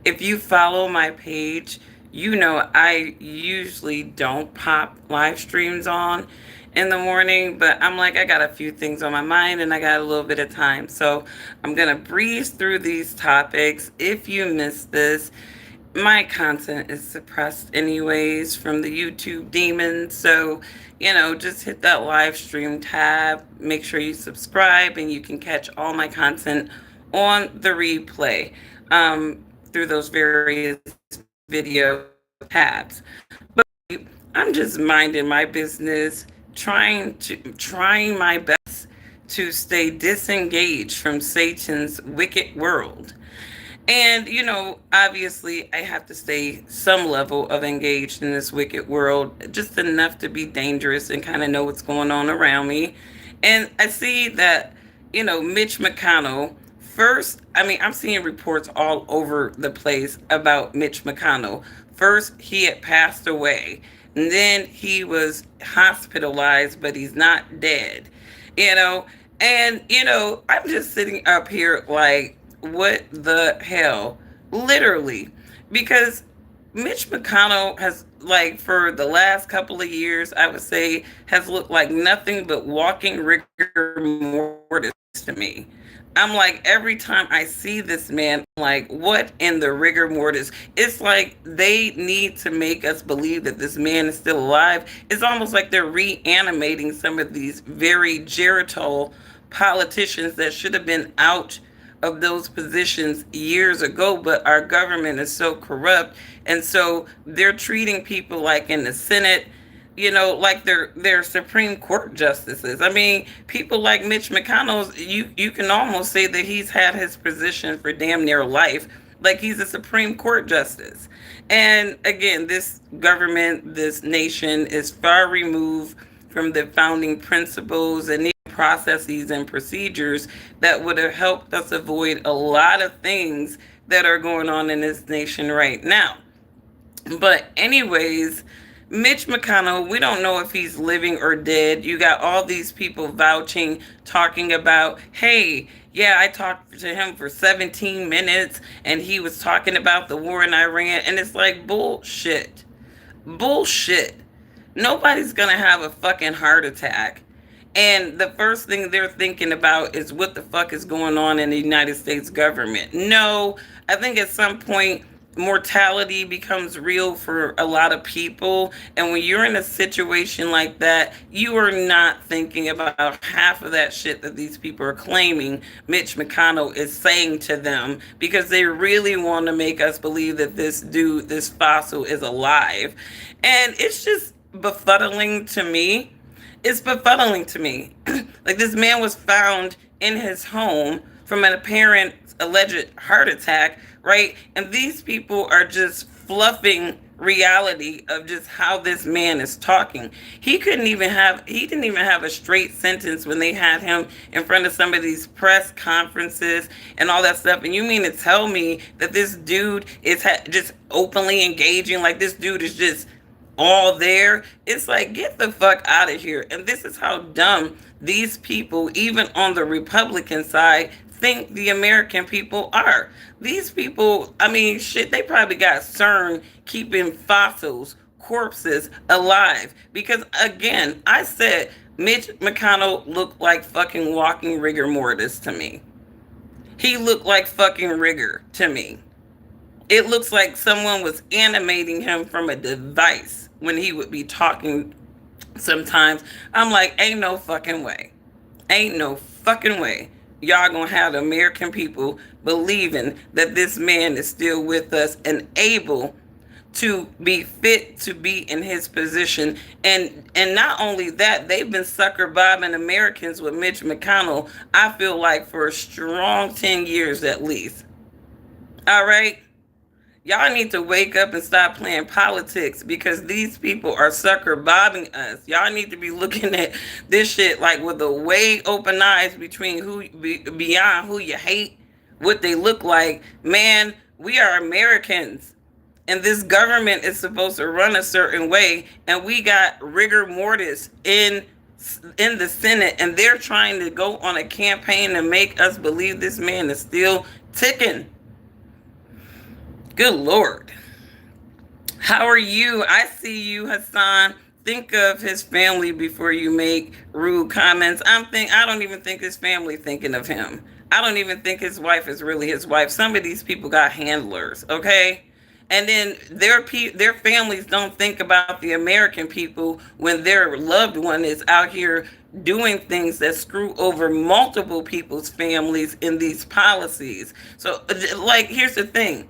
If you follow my page, you know I usually don't pop live streams on in the morning, but I'm like, I got a few things on my mind and I got a little bit of time. So I'm going to breeze through these topics. If you missed this, my content is suppressed anyways from the YouTube demons. So, just hit that live stream tab. Make sure you subscribe and you can catch all my content on the replay through those various video tabs. I'm just minding my business, trying my best to stay disengaged from Satan's wicked world. And, obviously, I have to stay some level of engaged in this wicked world, just enough to be dangerous and kind of know what's going on around me. And I see that, Mitch McConnell, first, I mean, I'm seeing reports all over the place about Mitch McConnell. First, he had passed away, and then he was hospitalized, but he's not dead, you know. And, I'm just sitting up here like, what the hell? Literally. Because Mitch McConnell has, like, for the last couple of years, I would say, has looked like nothing but walking rigor mortis to me. I'm like, every time I see this man, I'm like, what in the rigor mortis? It's like they need to make us believe that this man is still alive. It's almost like they're reanimating some of these very geritol politicians that should have been out of those positions years ago, but our government is so corrupt, and so they're treating people like in the Senate, like they're Supreme Court justices. I mean, people like Mitch McConnell, you can almost say that he's had his position for damn near life, like he's a Supreme Court justice. And again, this government, this nation is far removed from the founding principles and processes and procedures that would have helped us avoid a lot of things that are going on in this nation right now. But, anyways, Mitch McConnell, we don't know if he's living or dead. You got all these people vouching, talking about, hey, yeah, I talked to him for 17 minutes and he was talking about the war in Iran. And it's like, bullshit. Bullshit. Nobody's going to have a fucking heart attack. And the first thing they're thinking about is what the fuck is going on in the United States government. No, I think at some point mortality becomes real for a lot of people. And when you're in a situation like that, you are not thinking about half of that shit that these people are claiming Mitch McConnell is saying to them, because they really want to make us believe that this dude, this fossil, is alive. And it's just befuddling to me. It's befuddling to me. Like, this man was found in his home from an apparent alleged heart attack, right? And these people are just fluffing reality of just how this man is talking. He didn't even have a straight sentence when they had him in front of some of these press conferences and all that stuff. And you mean to tell me that this dude is just openly engaging, like this dude is just all there? It's like, get the fuck out of here. And this is how dumb these people, even on the Republican side, think the American people are. These people, I mean, shit, they probably got CERN keeping fossils, corpses alive. Because again, I said Mitch McConnell looked like fucking walking rigor mortis to me. He looked like fucking rigor to me. It looks like someone was animating him from a device when he would be talking sometimes. I'm like, ain't no fucking way. Ain't no fucking way y'all gonna have the American people believing that this man is still with us and able to be fit to be in his position. And not only that, they've been sucker bobbing Americans with Mitch McConnell, I feel like, for a strong 10 years at least. All right? Y'all need to wake up and stop playing politics, because these people are sucker bobbing us. Y'all need to be looking at this shit like with a way open eyes between beyond who you hate, what they look like. Man, we are Americans, and this government is supposed to run a certain way, and we got rigor mortis in the Senate, and they're trying to go on a campaign to make us believe this man is still ticking. Good Lord. How are you? I see you, Hassan. Think of his family before you make rude comments. I don't even think his family thinking of him. I don't even think his wife is really his wife. Some of these people got handlers, okay? And then their families don't think about the American people when their loved one is out here doing things that screw over multiple people's families in these policies. So, like, here's the thing: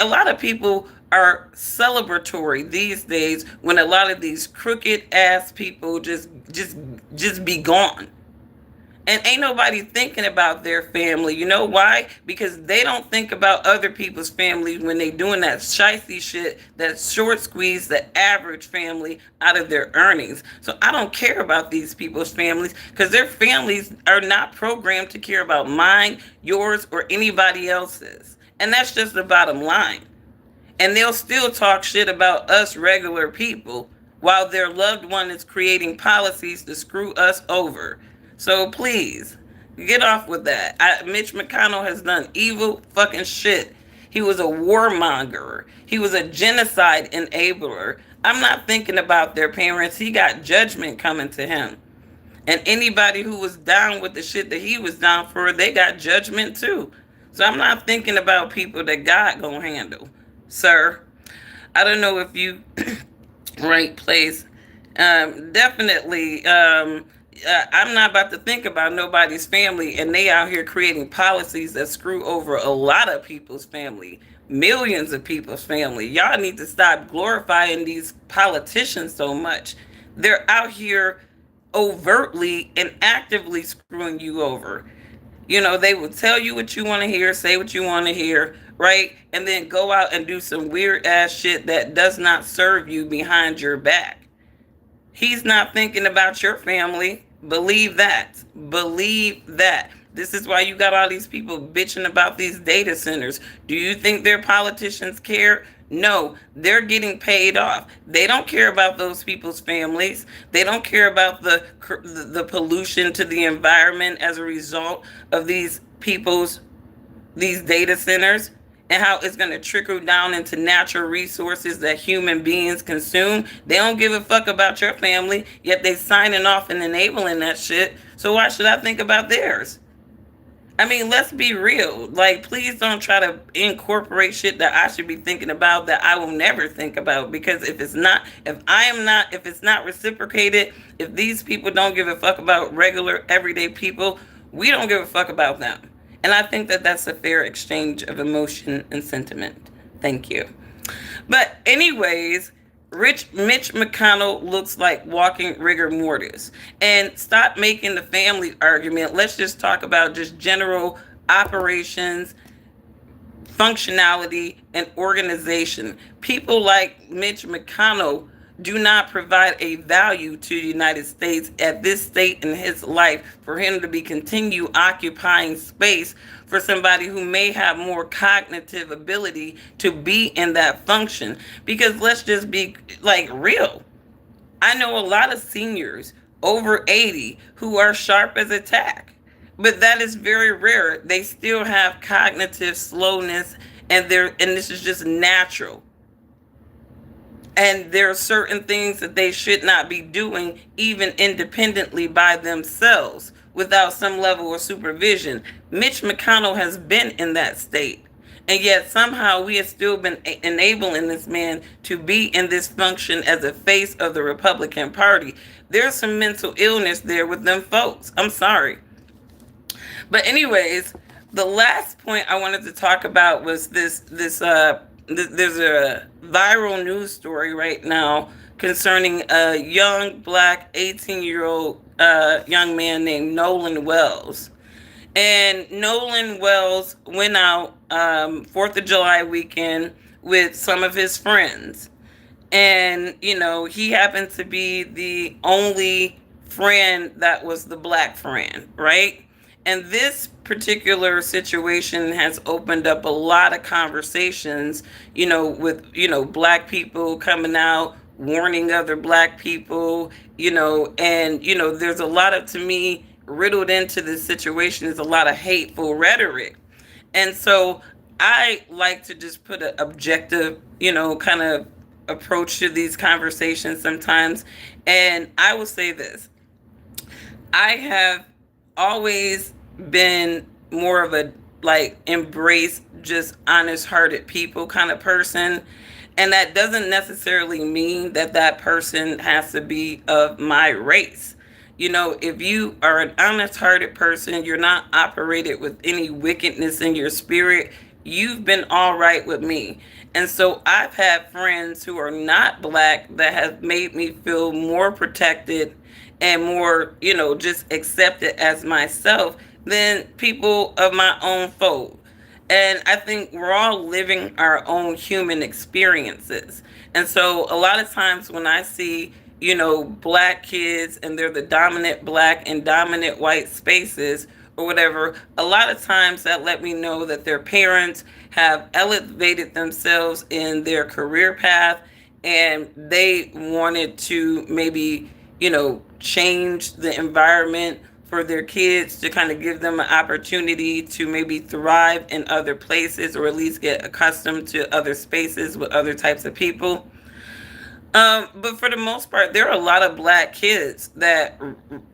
a lot of people are celebratory these days when a lot of these crooked ass people just be gone, and ain't nobody thinking about their family. You know why? Because they don't think about other people's families when they doing that shicey shit that short squeeze the average family out of their earnings. So I don't care about these people's families because their families are not programmed to care about mine, yours, or anybody else's. And that's just the bottom line. And they'll still talk shit about us regular people while their loved one is creating policies to screw us over. So please, get off with that. Mitch McConnell has done evil fucking shit. He was a warmonger. He was a genocide enabler. I'm not thinking about their parents. He got judgment coming to him. And anybody who was down with the shit that he was down for, they got judgment too. So I'm not thinking about people that God gonna handle, sir. I don't know if you right place. Definitely. I'm not about to think about nobody's family, and they out here creating policies that screw over a lot of people's family, millions of people's family. Y'all need to stop glorifying these politicians so much. They're out here overtly and actively screwing you over. You know, they will tell you what you want to hear, say what you want to hear, right? And then go out and do some weird ass shit that does not serve you behind your back. He's not thinking about your family. Believe that. Believe that. This is why you got all these people bitching about these data centers. Do you think their politicians care? No, they're getting paid off. They don't care about those people's families. They don't care about the pollution to the environment as a result of these data centers, and how it's going to trickle down into natural resources that human beings consume. They don't give a fuck about your family, yet they signing off and enabling that shit. So why should I think about theirs? I mean, let's be real. Like, please don't try to incorporate shit that I should be thinking about that I will never think about. Because if it's not reciprocated, if these people don't give a fuck about regular, everyday people, we don't give a fuck about them. And I think that that's a fair exchange of emotion and sentiment. Thank you. But anyways, Mitch McConnell looks like walking rigor mortis. And stop making the family argument. Let's just talk about just general operations, functionality, and organization. People like Mitch McConnell do not provide a value to the United States at this state in his life for him to be continue occupying space for somebody who may have more cognitive ability to be in that function. Because let's just be like real. I know a lot of seniors over 80 who are sharp as a tack, but that is very rare. They still have cognitive slowness, and this is just natural. And there are certain things that they should not be doing even independently by themselves without some level of supervision. Mitch McConnell has been in that state. And yet somehow we have still been enabling this man to be in this function as a face of the Republican Party. There's some mental illness there with them folks. I'm sorry. But anyways, the last point I wanted to talk about was there's a viral news story right now concerning a young black 18-year-old young man named Nolan Wells. And Nolan Wells went out 4th of July weekend with some of his friends. And, you know, he happened to be the only friend that was the black friend, right? And this particular situation has opened up a lot of conversations, you know, with, you know, black people coming out, warning other black people, you know, and, you know, there's a lot of, to me, riddled into this situation is a lot of hateful rhetoric. And so I like to just put an objective, kind of approach to these conversations sometimes. And I will say this: I have always been more of a like embrace just honest hearted people kind of person. And that doesn't necessarily mean that that person has to be of my race. If you are an honest hearted person, you're not operated with any wickedness in your spirit, you've been all right with me. And so I've had friends who are not black that have made me feel more protected and more, just accepted as myself than people of my own fold. And I think we're all living our own human experiences. And so a lot of times when I see, black kids and they're the dominant black and dominant white spaces or whatever, a lot of times that let me know that their parents have elevated themselves in their career path and they wanted to maybe, change the environment for their kids to kind of give them an opportunity to maybe thrive in other places or at least get accustomed to other spaces with other types of people. But for the most part, there are a lot of black kids that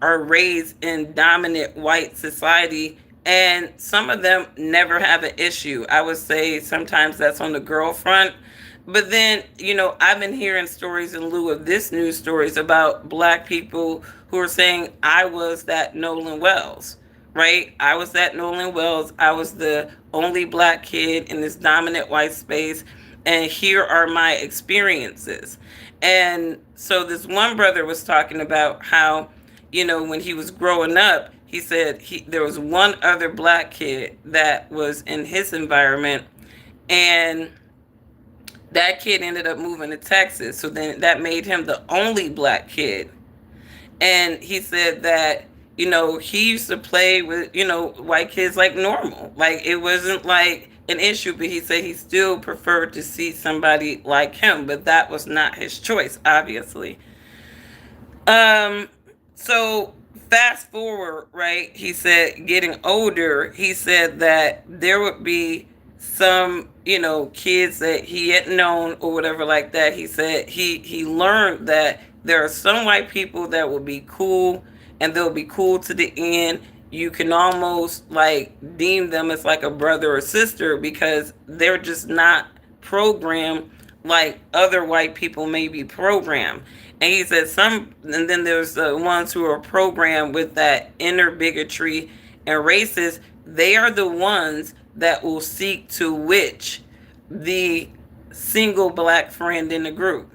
are raised in dominant white society, and some of them never have an issue. I would say sometimes that's on the girl front. But then, I've been hearing stories in lieu of this news stories about black people who are saying, I was that Nolan Wells, right? I was that Nolan Wells. I was the only black kid in this dominant white space. And here are my experiences. And so this one brother was talking about how, when he was growing up, he said there was one other black kid that was in his environment, and that kid ended up moving to Texas. So then that made him the only black kid. And he said that, he used to play with, white kids like normal. Like it wasn't like an issue, but he said he still preferred to see somebody like him, but that was not his choice, obviously. Um, so fast forward, right? He said getting older, he said that there would be some, kids that he had known or whatever like that. He said he learned that there are some white people that will be cool and they'll be cool to the end. You can almost like deem them as like a brother or sister because they're just not programmed like other white people may be programmed. And he said and then there's the ones who are programmed with that inner bigotry and racist. They are the ones that will seek to witch the single black friend in the group.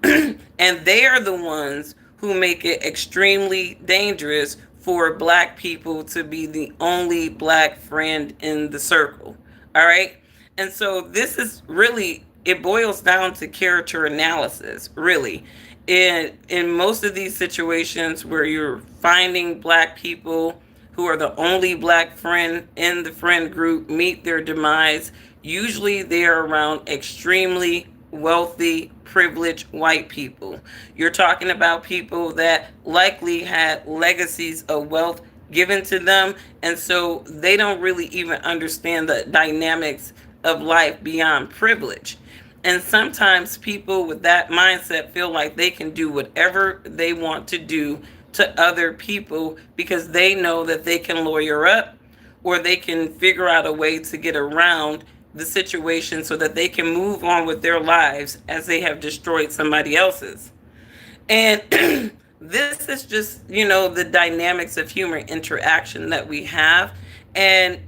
And they are the ones who make it extremely dangerous for black people to be the only black friend in the circle. All right. And so this is really, it boils down to character analysis, really. In most of these situations where you're finding black people who are the only black friend in the friend group meet their demise, usually they're around extremely wealthy, privileged white people. You're talking about people that likely had legacies of wealth given to them, and so they don't really even understand the dynamics of life beyond privilege. And sometimes people with that mindset feel like they can do whatever they want to do to other people because they know that they can lawyer up or they can figure out a way to get around the situation so that they can move on with their lives as they have destroyed somebody else's. And this is just, the dynamics of human interaction that we have. And,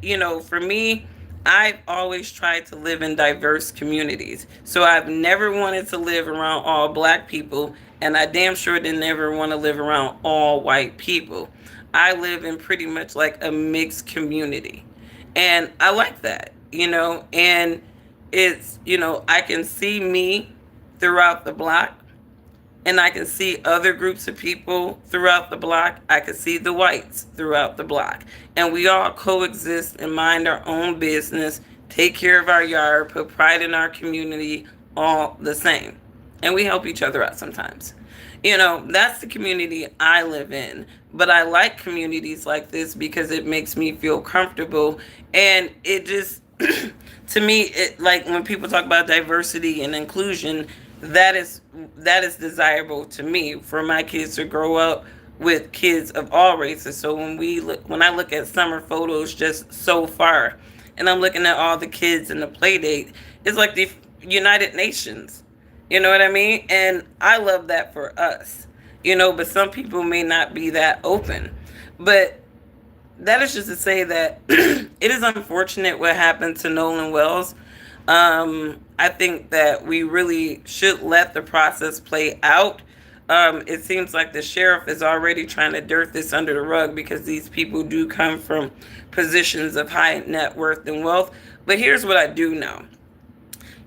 for me, I've always tried to live in diverse communities. So I've never wanted to live around all black people, and I damn sure didn't ever want to live around all white people. I live in pretty much like a mixed community. And I like that, and it's, I can see me throughout the block, and I can see other groups of people throughout the block. I can see the whites throughout the block. And we all coexist and mind our own business, take care of our yard, put pride in our community, all the same. And we help each other out sometimes. That's the community I live in. But I like communities like this because it makes me feel comfortable. And it just, to me, it, like when people talk about diversity and inclusion, that is that is desirable to me for my kids to grow up with kids of all races. So when I look at summer photos just so far, and I'm looking at all the kids in the play date, it's like the United Nations. You know what I mean? And I love that for us. But some people may not be that open. But that is just to say that it is unfortunate what happened to Nolan Wells. I think that we really should let the process play out. It seems like the sheriff is already trying to dirt this under the rug because these people do come from positions of high net worth and wealth. But here's what I do know.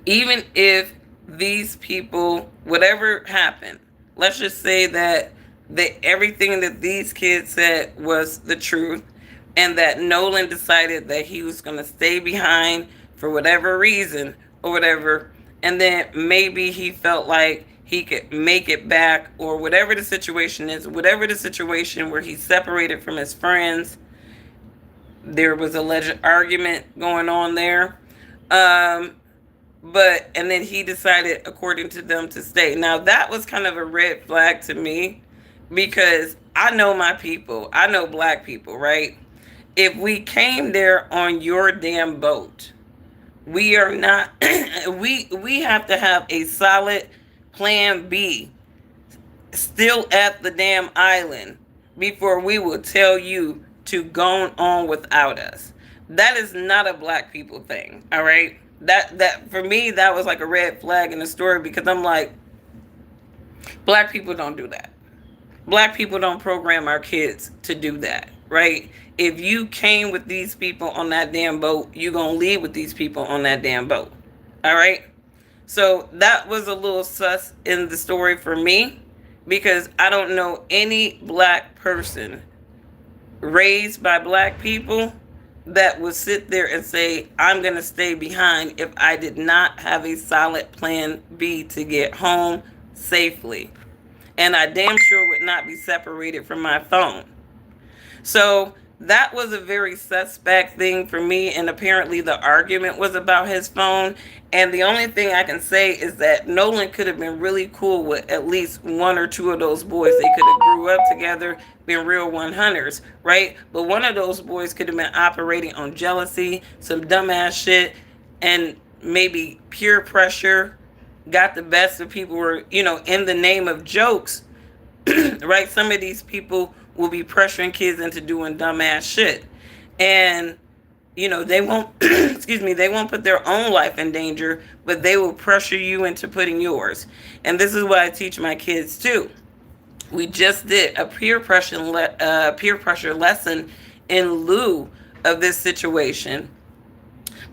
Even if these people, whatever happened, let's just say that everything that these kids said was the truth, and that Nolan decided that he was going to stay behind for whatever reason or whatever, and then maybe he felt like he could make it back, or whatever the situation is, whatever the situation where he's separated from his friends, there was alleged argument going on there. And then he decided, according to them, to stay. Now, that was kind of a red flag to me because I know my people. I know black people, right? If we came there on your damn boat, we are not, we have to have a solid plan B still at the damn island before we will tell you to go on without us. That is not a black people thing, all right? That for me, that was like a red flag in the story because I'm like, black people don't do that. Black people don't program our kids to do that, right? If you came with these people on that damn boat, you're going to leave with these people on that damn boat. All right? So that was a little sus in the story for me because I don't know any black person raised by black people that would sit there and say, I'm going to stay behind if I did not have a solid plan B to get home safely. And I damn sure would not be separated from my phone. So that was a very suspect thing for me. And apparently the argument was about his phone. And the only thing I can say is that Nolan could have been really cool with at least one or two of those boys. They could have grew up together, been real 100s, right? But one of those boys could have been operating on jealousy, some dumbass shit, and maybe peer pressure got the best of people were, in the name of jokes, right? Some of these people will be pressuring kids into doing dumbass shit. And, they won't, they won't put their own life in danger, but they will pressure you into putting yours. And this is what I teach my kids too. We just did a peer pressure lesson in lieu of this situation.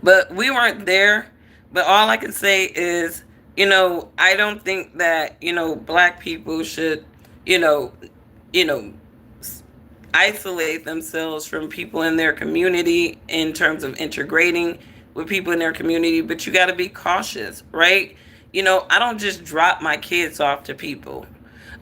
But we weren't there. But all I can say is, I don't think that, black people should, isolate themselves from people in their community in terms of integrating with people in their community. But you got to be cautious, right? I don't just drop my kids off to people.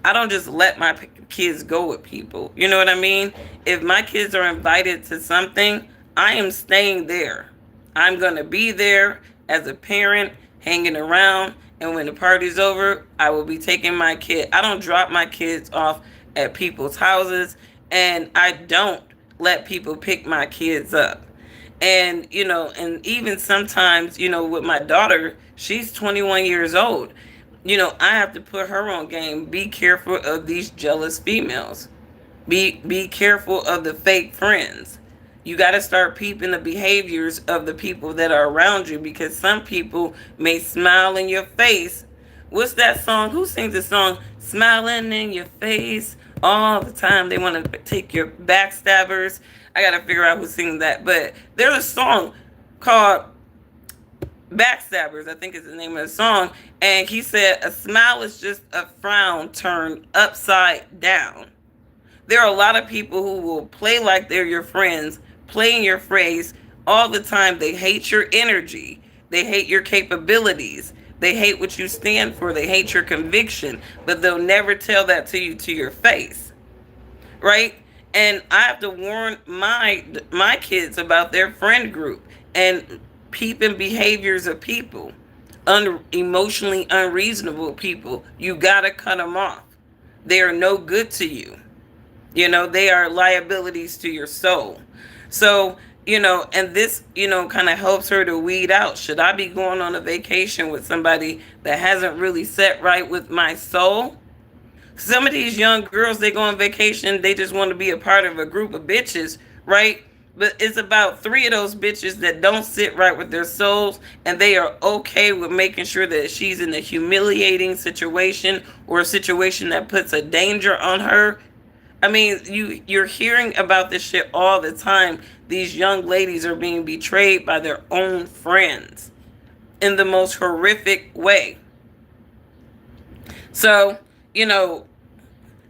I don't just let my kids go with people. You know what I mean? If my kids are invited to something, I am staying there. I'm going to be there as a parent, hanging around. And when the party's over, I will be taking my kid. I don't drop my kids off at people's houses. And I don't let people pick my kids up. And, and even sometimes, with my daughter, she's 21 years old. I have to put her on game. Be careful of these jealous females. Be careful of the fake friends. You got to start peeping the behaviors of the people that are around you because some people may smile in your face. What's that song? Who sings the song? Smiling in your face all the time. They want to take your backstabbers. I got to figure out who sings that. But there's a song called Backstabbers, I think is the name of the song. And he said, a smile is just a frown turned upside down. There are a lot of people who will play like they're your friends, play in your face all the time. They hate your energy. They hate your capabilities. They hate what you stand for. They hate your conviction, but they'll never tell that to you to your face, right? And I have to warn my kids about their friend group. And peeping behaviors of people, emotionally unreasonable people. You gotta cut them off. They are no good to you. They are liabilities to your soul. So, and this, kind of helps her to weed out. Should I be going on a vacation with somebody that hasn't really set right with my soul? Some of these young girls, they go on vacation, they just want to be a part of a group of bitches, right? But it's about three of those bitches that don't sit right with their souls, and they are okay with making sure that she's in a humiliating situation or a situation that puts a danger on her. I mean, you're hearing about this shit all the time. These young ladies are being betrayed by their own friends in the most horrific way. So, you know,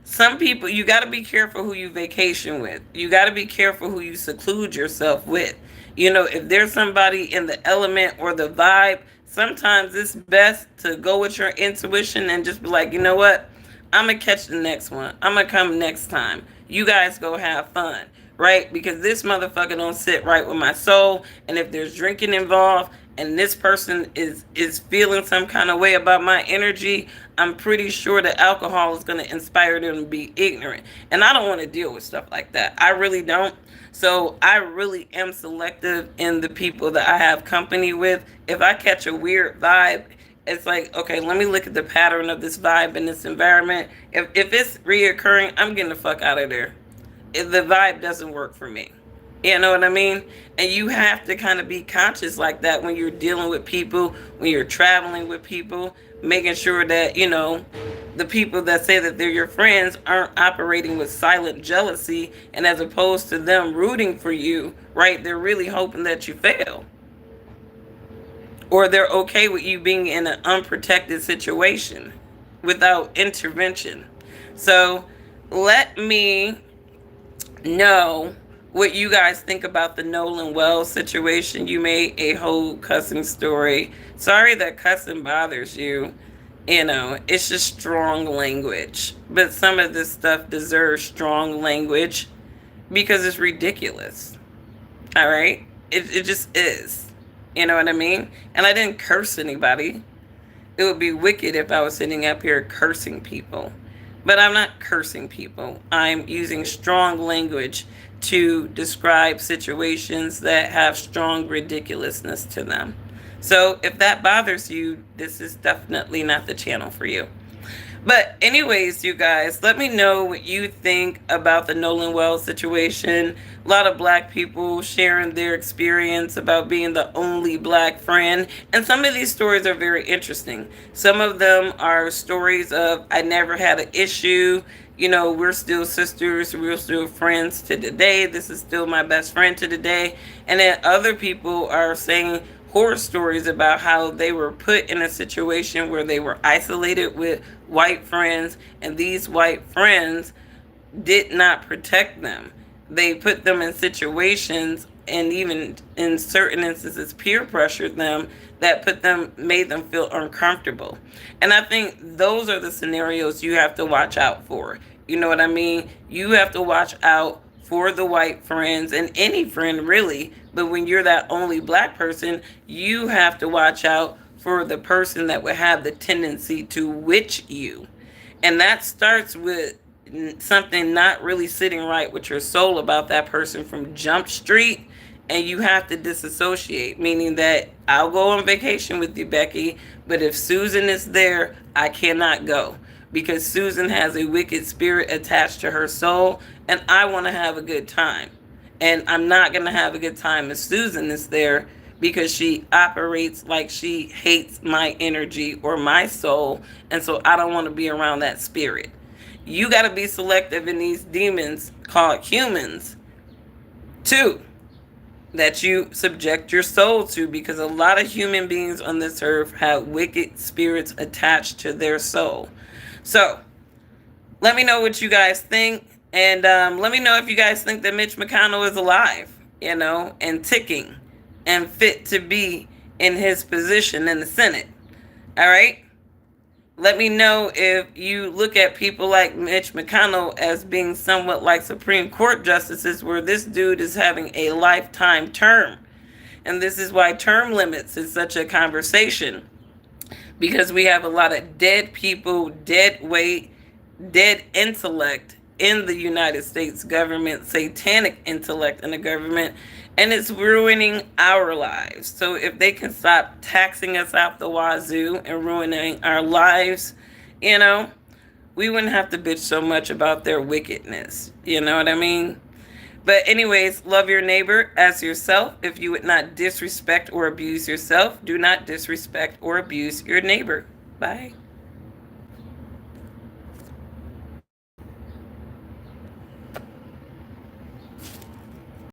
some people, you got to be careful who you vacation with. You got to be careful who you seclude yourself with. If there's somebody in the element or the vibe, sometimes it's best to go with your intuition and just be like, you know what? I'm going to catch the next one. I'm going to come next time. You guys go have fun, right? Because this motherfucker don't sit right with my soul. And if there's drinking involved and this person is feeling some kind of way about my energy, I'm pretty sure that alcohol is going to inspire them to be ignorant. And I don't want to deal with stuff like that. I really don't. So I really am selective in the people that I have company with. If I catch a weird vibe, it's like, okay, let me look at the pattern of this vibe in this environment. If it's reoccurring, I'm getting the fuck out of there. If the vibe doesn't work for me. You know what I mean? And you have to kind of be conscious like that when you're dealing with people, when you're traveling with people, making sure that, the people that say that they're your friends aren't operating with silent jealousy, and as opposed to them rooting for you, right? They're really hoping that you fail. Or they're okay with you being in an unprotected situation without intervention. So let me know what you guys think about the Nolan Wells situation. You made a whole cussing story. Sorry that cussing bothers you. It's just strong language. But some of this stuff deserves strong language because it's ridiculous. All right? It just is. You know what I mean? And I didn't curse anybody. It would be wicked if I was sitting up here cursing people. But I'm not cursing people. I'm using strong language to describe situations that have strong ridiculousness to them. So if that bothers you, this is definitely not the channel for you. But anyways, you guys, let me know what you think about the Nolan Wells situation. A lot of black people sharing their experience about being the only black friend. And some of these stories are very interesting. Some of them are stories of, I never had an issue. We're still sisters. We're still friends to today. This is still my best friend to today. And then other people are saying horror stories about how they were put in a situation where they were isolated with white friends, and these white friends did not protect them. They put them in situations, and even in certain instances peer pressured them, that made them feel uncomfortable. And I think those are the scenarios you have to watch out for. You know what I mean? You have to watch out for the white friends, and any friend really. But when you're that only black person, you have to watch out for the person that would have the tendency to witch you. And that starts with something not really sitting right with your soul about that person from Jump Street. And you have to disassociate, meaning that I'll go on vacation with you, Becky, but if Susan is there, I cannot go, because Susan has a wicked spirit attached to her soul, and I want to have a good time. And I'm not going to have a good time if Susan is there, because she operates like she hates my energy or my soul, and so I don't want to be around that spirit. You got to be selective in these demons called humans, too, that you subject your soul to, because a lot of human beings on this earth have wicked spirits attached to their soul. So let me know what you guys think. And let me know if you guys think that Mitch McConnell is alive, and ticking and fit to be in his position in the Senate. All right? Let me know if you look at people like Mitch McConnell as being somewhat like Supreme Court justices, where this dude is having a lifetime term. And this is why term limits is such a conversation, because we have a lot of dead people, dead weight, dead intellect in the United States government, satanic intellect in the government, and it's ruining our lives. So if they can stop taxing us out the wazoo and ruining our lives, you know, we wouldn't have to bitch so much about their wickedness. You know what I mean? But anyways, love your neighbor as yourself. If you would not disrespect or abuse yourself, do not disrespect or abuse your neighbor. Bye.